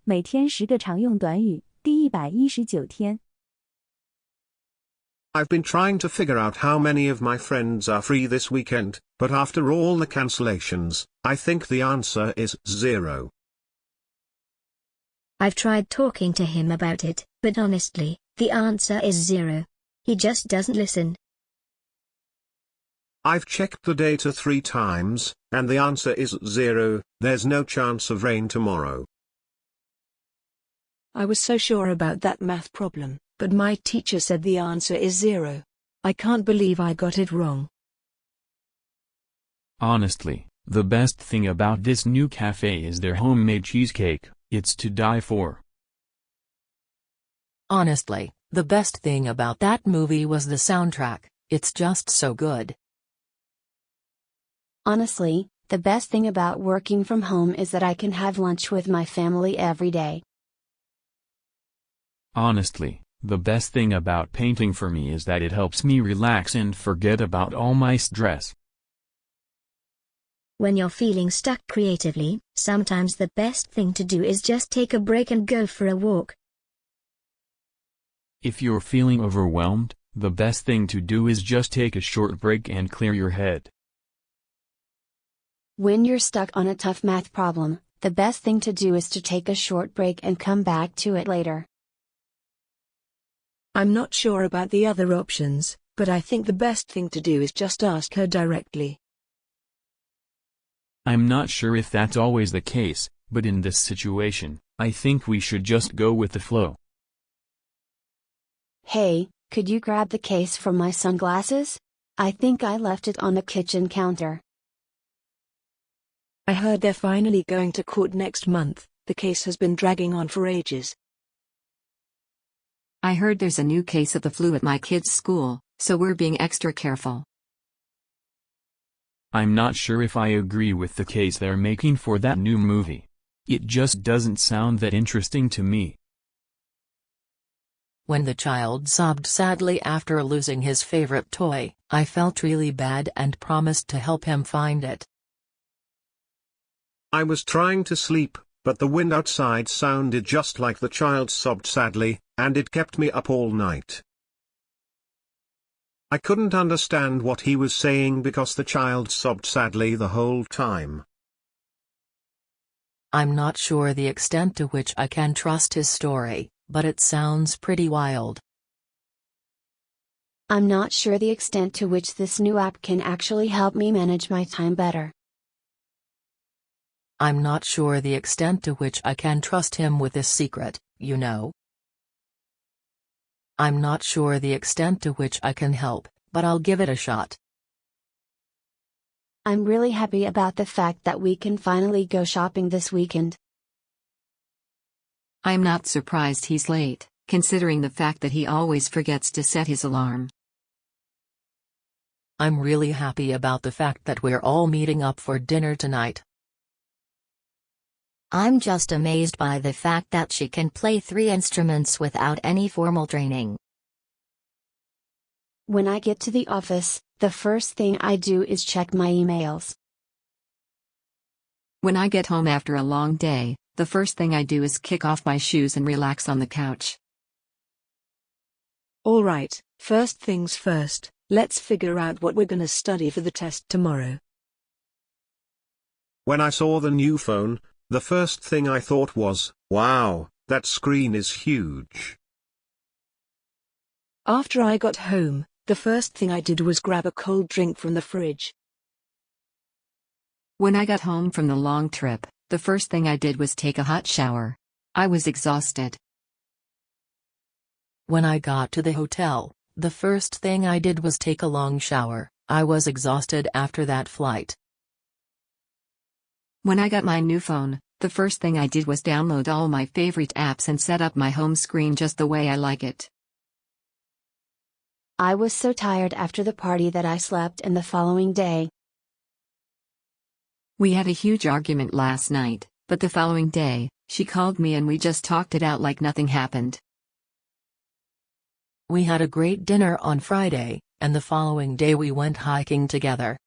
每天10个常用短语，第119天。I've been trying to figure out how many of my friends are free this weekend, but after all the cancellations, I think the answer is 0. I've tried talking to him about it, but honestly, the answer is 0. He just doesn't listen. I've checked the data 3 times, and the answer is 0, there's no chance of rain tomorrow. I was so sure about that math problem, but my teacher said the answer is 0. I can't believe I got it wrong. Honestly, the best thing about this new cafe is their homemade cheesecake. It's to die for. Honestly, the best thing about that movie was the soundtrack. It's just so good. Honestly, the best thing about working from home is that I can have lunch with my family every day. Honestly, the best thing about painting for me is that it helps me relax and forget about all my stress. When you're feeling stuck creatively, sometimes the best thing to do is just take a break and go for a walk. If you're feeling overwhelmed, the best thing to do is just take a short break and clear your head. When you're stuck on a tough math problem, the best thing to do is to take a short break and come back to it later. I'm not sure about the other options, but I think the best thing to do is just ask her directly. I'm not sure if that's always the case, but in this situation, I think we should just go with the flow. Hey, could you grab the case from my sunglasses? I think I left it on the kitchen counter. I heard they're finally going to court next month. The case has been dragging on for ages. I heard there's a new case of the flu at my kids' school, so we're being extra careful. I'm not sure if I agree with the case they're making for that new movie. It just doesn't sound that interesting to me. When the child sobbed sadly after losing his favorite toy, I felt really bad and promised to help him find it. I was trying to sleep, but the wind outside sounded just like the child sobbed sadly, and it kept me up all night. I couldn't understand what he was saying because the child sobbed sadly the whole time. I'm not sure the extent to which I can trust his story, but it sounds pretty wild. I'm not sure the extent to which this new app can actually help me manage my time better. I'm not sure the extent to which I can trust him with this secret, you know. I'm not sure the extent to which I can help, but I'll give it a shot. I'm really happy about the fact that we can finally go shopping this weekend. I'm not surprised he's late, considering the fact that he always forgets to set his alarm. I'm really happy about the fact that we're all meeting up for dinner tonight. I'm just amazed by the fact that she can play 3 instruments without any formal training. When I get to the office, the first thing I do is check my emails. When I get home after a long day, the first thing I do is kick off my shoes and relax on the couch. Alright, first things first, let's figure out what we're gonna study for the test tomorrow. When I saw the new phone, the first thing I thought was, wow, that screen is huge. After I got home, the first thing I did was grab a cold drink from the fridge. When I got home from the long trip, the first thing I did was take a hot shower. I was exhausted. When I got to the hotel, the first thing I did was take a long shower. I was exhausted after that flight. When I got my new phone, the first thing I did was download all my favorite apps and set up my home screen just the way I like it. I was so tired after the party that I slept in the following day. We had a huge argument last night, but the following day, she called me and we just talked it out like nothing happened. We had a great dinner on Friday, and the following day we went hiking together.